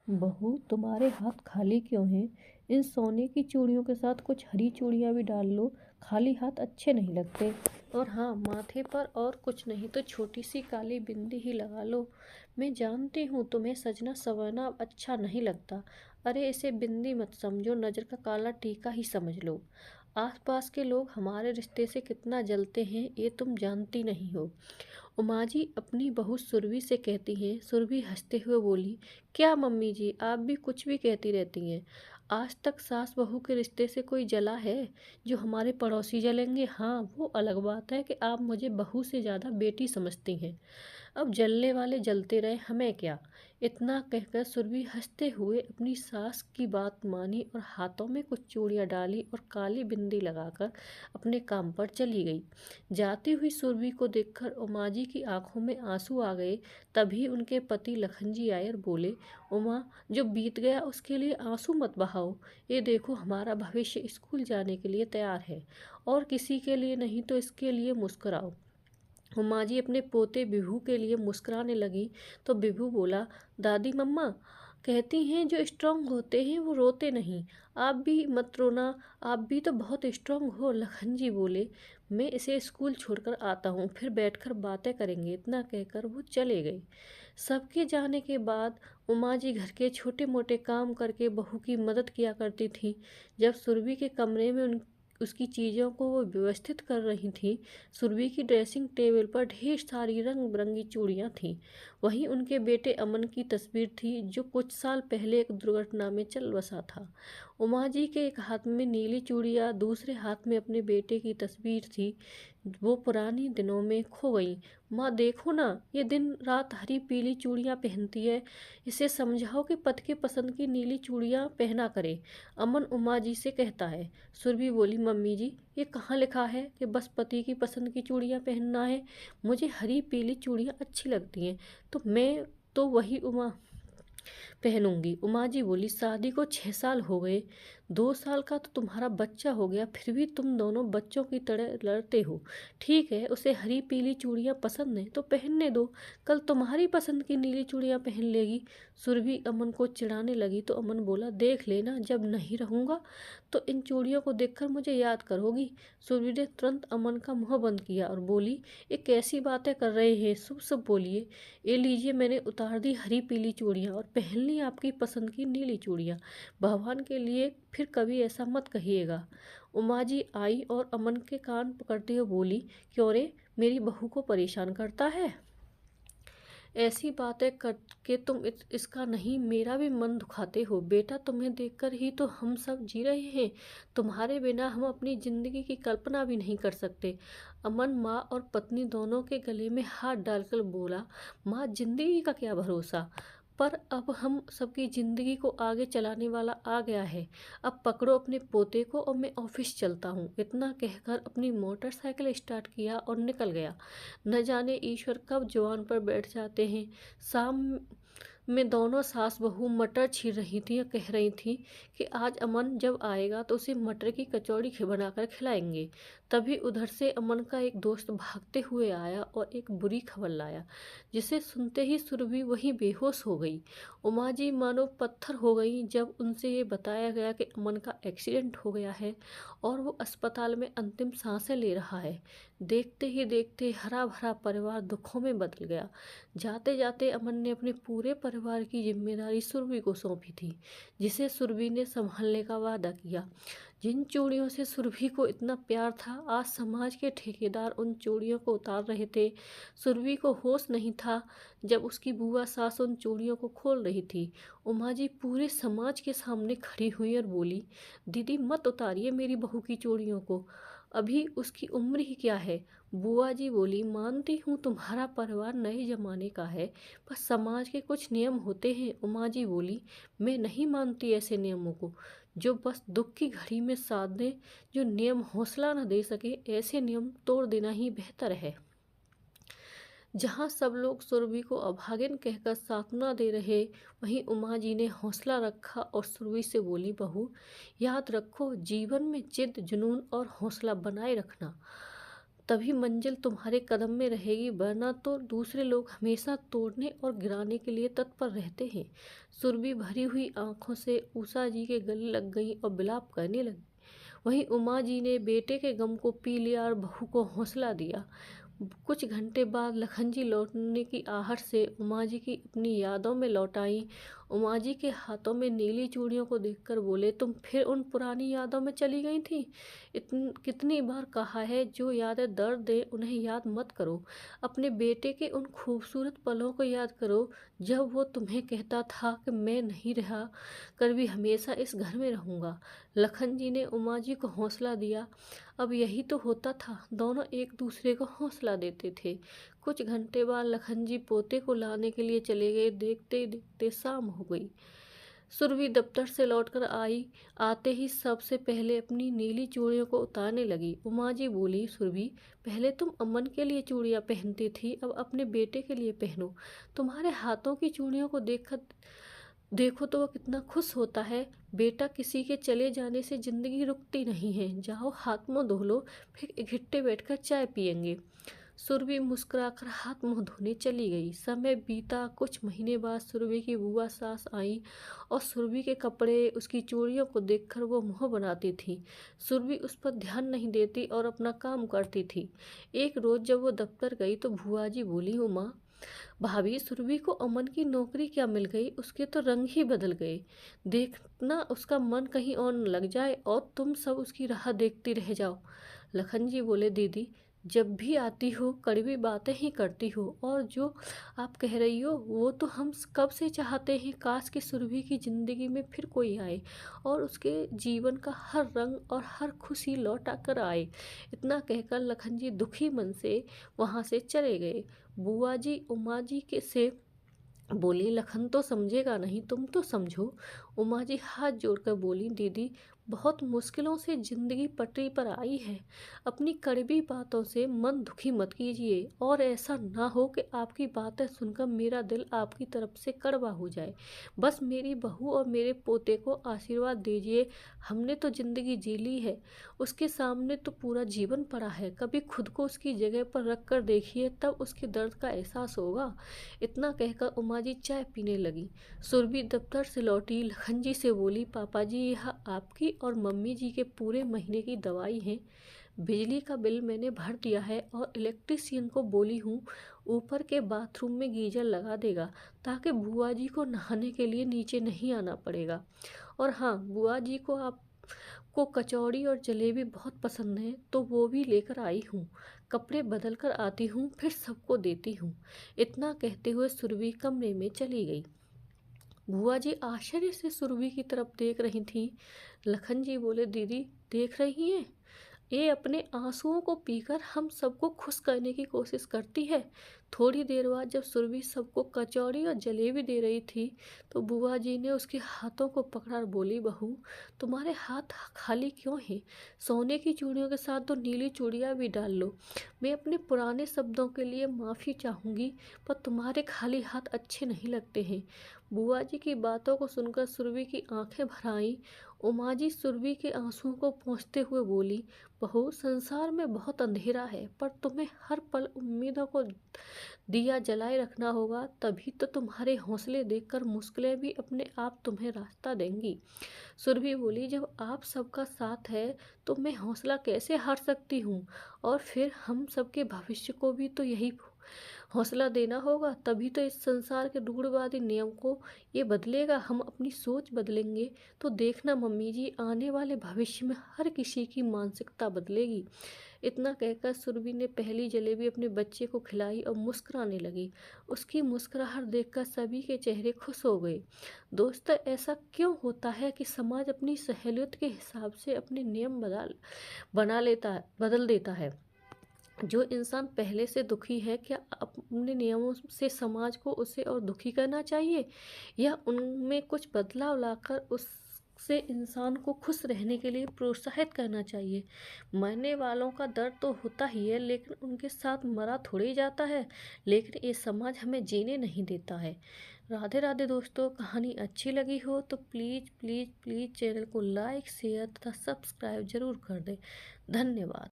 बहू, तुम्हारे हाथ खाली क्यों हैं? इन सोने की चूड़ियों के साथ कुछ हरी चूड़ियां भी डाल लो। खाली हाथ अच्छे नहीं लगते। और हाँ, माथे पर और कुछ नहीं तो छोटी सी काली बिंदी ही लगा लो। मैं जानती हूँ तुम्हें सजना संवरना अच्छा नहीं लगता। अरे इसे बिंदी मत समझो, नज़र का काला टीका ही समझ लो। आसपास के लोग हमारे रिश्ते से कितना जलते हैं ये तुम जानती नहीं हो। उमा जी अपनी बहू सुरभि से कहती हैं। सुरभि हंसते हुए बोली, क्या मम्मी जी, आप भी कुछ भी कहती रहती हैं। आज तक सास बहू के रिश्ते से कोई जला है? जो हमारे पड़ोसी जलेंगे, हाँ वो अलग बात है कि आप मुझे बहू से ज़्यादा बेटी समझती हैं। अब जलने वाले जलते रहे, हमें क्या। इतना कहकर सुरभि हंसते हुए अपनी सास की बात मानी और हाथों में कुछ चूड़ियां डाली और काली बिंदी लगाकर अपने काम पर चली गई। जाती हुई सुरभि को देखकर उमा जी की आंखों में आंसू आ गए। तभी उनके पति लखन जी आए और बोले, उमा, जो बीत गया उसके लिए आंसू मत बहाओ। ये देखो, हमारा भविष्य स्कूल जाने के लिए तैयार है और किसी के लिए नहीं, तो इसके लिए मुस्कुराओ। उमा जी अपने पोते बिभू के लिए मुस्कुराने लगी तो बिभू बोला, दादी मम्मा कहती हैं जो स्ट्रांग होते हैं वो रोते नहीं। आप भी मत रोना, आप भी तो बहुत स्ट्रांग हो। लखन जी बोले, मैं इसे स्कूल छोड़कर आता हूँ, फिर बैठकर बातें करेंगे। इतना कहकर वो चले गए। सबके जाने के बाद उमा जी घर के छोटे मोटे काम करके बहू की मदद किया करती थी। जब सुरभि के कमरे में उसकी चीज़ों को वो व्यवस्थित कर रही थी, सुरभि की ड्रेसिंग टेबल पर ढेर सारी रंग बिरंगी चूड़ियाँ थीं। वहीं उनके बेटे अमन की तस्वीर थी, जो कुछ साल पहले एक दुर्घटना में चल बसा था। उमा जी के एक हाथ में नीली चूड़ियाँ, दूसरे हाथ में अपने बेटे की तस्वीर थी। वो पुरानी दिनों में खो गई। माँ देखो ना, ये दिन रात हरी पीली चूड़ियाँ पहनती है। इसे समझाओ कि पति के पसंद की नीली चूड़ियाँ पहना करे। अमन उमा जी से कहता है। सुरभि बोली, मम्मी जी ये कहाँ लिखा है कि बस पति की पसंद की चूड़ियाँ पहनना है? मुझे हरी पीली चूड़ियाँ अच्छी लगती हैं, तो मैं तो वही उमा पहनूंगी। उमा जी बोली, शादी को 6 साल हो गए, 2 साल का तो तुम्हारा बच्चा हो गया, फिर भी तुम दोनों बच्चों की तरह लड़ते हो। ठीक है, उसे हरी पीली चूड़ियाँ पसंद है तो पहनने दो, कल तुम्हारी पसंद की नीली चूड़ियाँ पहन लेगी। सुरभि अमन को चिढ़ाने लगी तो अमन बोला, देख लेना, जब नहीं रहूंगा तो इन चूड़ियों को देखकर मुझे याद करोगी। सुरभि ने तुरंत अमन का मुंह बंद किया और बोली, ये कैसी बातें कर रहे हैं, शुभ शुभ बोलिए। ये लीजिए, मैंने उतार दी हरी पीली चूड़ियाँ और पहन ली आपकी पसंद की नीली चूड़ियाँ। भगवान के लिए फिर कभी ऐसा मत कहिएगा। उमा जी आई और अमन के कान पकड़ते हुए बोली, क्यों रे, मेरी बहू को परेशान करता है? ऐसी बातें करके तुम इसका नहीं मेरा भी मन दुखाते हो। बेटा, तुम्हें देखकर ही तो हम सब जी रहे हैं। तुम्हारे बिना हम अपनी जिंदगी की कल्पना भी नहीं कर सकते। अमन माँ और पत्नी दोनों के गले में हाथ डालकर बोला, माँ, जिंदगी का क्या भरोसा, पर अब हम सबकी ज़िंदगी को आगे चलाने वाला आ गया है। अब पकड़ो अपने पोते को और मैं ऑफिस चलता हूँ। इतना कहकर अपनी मोटरसाइकिल स्टार्ट किया और निकल गया। न जाने ईश्वर कब जुबान पर बैठ जाते हैं। शाम में दोनों सास बहू मटर छील रही थी और कह रही थी कि आज अमन जब आएगा तो उसे मटर की कचौड़ी बनाकर खिलाएंगे। तभी उधर से अमन का एक दोस्त भागते हुए आया और एक बुरी खबर लाया, जिसे सुनते ही सुरभि वहीं बेहोश हो गई। उमा जी मानो पत्थर हो गई जब उनसे ये बताया गया कि अमन का एक्सीडेंट हो गया है और वो अस्पताल में अंतिम सांसें ले रहा है। देखते ही देखते हरा भरा परिवार दुखों में बदल गया। जाते जाते अमन ने अपने पूरे परिवार की जिम्मेदारी सुरभि को सौंपी थी, जिसे सुरभि ने संभालने का वादा किया। जिन चूड़ियों से सुरभि को इतना प्यार था, आज समाज के ठेकेदार उन चूड़ियों को उतार रहे थे। सुरभि को होश नहीं था जब उसकी बुआ सास उन चूड़ियों को खोल रही थी। उमा जी पूरे समाज के सामने खड़ी हुई और बोली, दीदी मत उतारिए मेरी बहू की चूड़ियों को, अभी उसकी उम्र ही क्या है। बुआ जी बोली, मानती हूँ तुम्हारा परिवार नए जमाने का है, पर समाज के कुछ नियम होते हैं। उमा जी बोली, मैं नहीं मानती ऐसे नियमों को, जो बस दुख की घड़ी में साथ दें। जो नियम हौसला न दे सके, ऐसे नियम तोड़ देना ही बेहतर है। जहाँ सब लोग सुरभि को अभागिन कहकर सांत्वना दे रहे, वहीं उमा जी ने हौसला रखा और सुरभि से बोली, बहू याद रखो, जीवन में जिद, जुनून और हौसला बनाए रखना, तभी मंजिल तुम्हारे कदम में रहेगी, वरना तो दूसरे लोग हमेशा तोड़ने और गिराने के लिए तत्पर रहते हैं। सुरभि भरी हुई आंखों से उषा जी के गले लग गई और विलाप करने लगी। वहीं उमा जी ने बेटे के गम को पी लिया और बहू को हौसला दिया। कुछ घंटे बाद लखन जी लौटने की आहट से उमा जी की अपनी यादों में लौट आई। उमा जी के हाथों में नीली चूड़ियों को देखकर बोले, तुम फिर उन पुरानी यादों में चली गई थी। कितनी बार कहा है, जो यादें दर्द दे उन्हें याद मत करो। अपने बेटे के उन खूबसूरत पलों को याद करो, जब वो तुम्हें कहता था कि मैं नहीं रहा कर भी हमेशा इस घर में रहूंगा। लखन जी ने उमा जी को हौसला दिया। अब यही तो होता था, दोनों एक दूसरे को हौसला देते थे। कुछ घंटे बाद लखन जी पोते को लाने के लिए चले गए। देखते देखते शाम हो गई। सुरभि दफ्तर से लौटकर आई। आते ही सबसे पहले अपनी नीली चूड़ियों को उतारने लगी। उमा जी बोली, सुरभि, पहले तुम अमन के लिए चूड़ियां पहनती थी, अब अपने बेटे के लिए पहनो। तुम्हारे हाथों की चूड़ियों को देखकर देखो तो वह कितना खुश होता है। बेटा, किसी के चले जाने से जिंदगी रुकती नहीं है। जाओ हाथ मुंह धो लो, फिर इकट्ठे बैठकर चाय पियेंगे। सुरभि मुस्कुराकर हाथ मुंह धोने चली गई। समय बीता। कुछ महीने बाद सुरभि की बुआ सास आई और सुरभि के कपड़े, उसकी चूड़ियों को देखकर वो मुंह बनाती थी। सुरभि उस पर ध्यान नहीं देती और अपना काम करती थी। एक रोज जब वो दफ्तर गई तो भुआ जी बोली, उमा भाभी, सुरभि को अमन की नौकरी क्या मिल गई, उसके तो रंग ही बदल गए। देखना उसका मन कहीं और न लग जाए और तुम सब उसकी राह देखती रह जाओ। लखन जी बोले, दीदी, जब भी आती हो कड़वी बातें ही करती हो, और जो आप कह रही हो वो तो हम कब से चाहते हैं। काश कि सुरभि की जिंदगी में फिर कोई आए और उसके जीवन का हर रंग और हर खुशी लौटा कर आए। इतना कहकर लखन जी दुखी मन से वहां से चले गए। बुआ जी उमा जी के से बोली, लखन तो समझेगा नहीं, तुम तो समझो। उमा जी हाथ जोड़कर बोली, दीदी, बहुत मुश्किलों से जिंदगी पटरी पर आई है। अपनी कड़वी बातों से मन दुखी मत कीजिए, और ऐसा ना हो कि आपकी बातें सुनकर मेरा दिल आपकी तरफ से कड़वा हो जाए। बस मेरी बहू और मेरे पोते को आशीर्वाद दीजिए। हमने तो जिंदगी जी ली है, उसके सामने तो पूरा जीवन पड़ा है। कभी खुद को उसकी जगह पर रख कर देखिए, तब उसके दर्द का एहसास होगा। इतना कहकर उमा जी चाय पीने लगी। सुरभि दफ्तर से लौटी, लखन जी से बोली, पापा जी, यह आपकी और मम्मी जी के पूरे महीने की दवाई है। बिजली का बिल मैंने भर दिया है और इलेक्ट्रीशियन को बोली हूँ ऊपर के बाथरूम में गीजर लगा देगा, ताकि बुआ जी को नहाने के लिए नीचे नहीं आना पड़ेगा। और हाँ, बुआ जी को आपको कचौड़ी और जलेबी बहुत पसंद है, तो वो भी लेकर आई हूँ। कपड़े बदल कर आती हूँ, फिर सबको देती हूँ। इतना कहते हुए सुरभि कमरे में चली गई। बुआ जी आश्चर्य से सुरभि की तरफ देख रही थी। लखन जी बोले, दीदी, देख रही हैं, ये अपने आंसुओं को पीकर हम सबको खुश करने की कोशिश करती है। थोड़ी देर बाद जब सुरभि सबको कचौड़ी और जलेबी दे रही थी, तो बुआ जी ने उसके हाथों को पकड़ा और बोली, बहू, तुम्हारे हाथ खाली क्यों हैं? सोने की चूड़ियों के साथ तो नीली चूड़ियाँ भी डाल लो। मैं अपने पुराने शब्दों के लिए माफ़ी चाहूँगी, पर तुम्हारे खाली हाथ अच्छे नहीं लगते हैं। बुआ जी की बातों को सुनकर सुरभि की आंखें भर आईं। उमा जी सुरभि के आंसुओं को पोंछते हुए बोली, बहू, संसार में बहुत अंधेरा है, पर तुम्हें हर पल उम्मीदों को दिया जलाए रखना होगा। तभी तो तुम्हारे हौसले देखकर मुश्किलें भी अपने आप तुम्हें रास्ता देंगी। सुरभि बोली, जब आप सबका साथ है तो मैं हौसला कैसे हार सकती हूँ। और फिर हम सबके भविष्य को भी तो यही हौसला देना होगा, तभी तो इस संसार के रूढ़वादी नियम को ये बदलेगा। हम अपनी सोच बदलेंगे तो देखना मम्मी जी, आने वाले भविष्य में हर किसी की मानसिकता बदलेगी। इतना कहकर सुरभि ने पहली जलेबी अपने बच्चे को खिलाई और मुस्कुराने लगी। उसकी मुस्कुराहट देखकर सभी के चेहरे खुश हो गए। दोस्तों, ऐसा क्यों होता है कि समाज अपनी सहूलियत के हिसाब से अपने नियम बदल देता है? जो इंसान पहले से दुखी है, क्या अपने नियमों से समाज को उसे और दुखी करना चाहिए, या उनमें कुछ बदलाव लाकर उससे इंसान को खुश रहने के लिए प्रोत्साहित करना चाहिए? मरने वालों का दर्द तो होता ही है, लेकिन उनके साथ मरा थोड़ी जाता है। लेकिन ये समाज हमें जीने नहीं देता है। राधे राधे दोस्तों, कहानी अच्छी लगी हो तो प्लीज़ प्लीज़ प्लीज़ चैनल को लाइक, शेयर तथा सब्सक्राइब जरूर कर दें। धन्यवाद।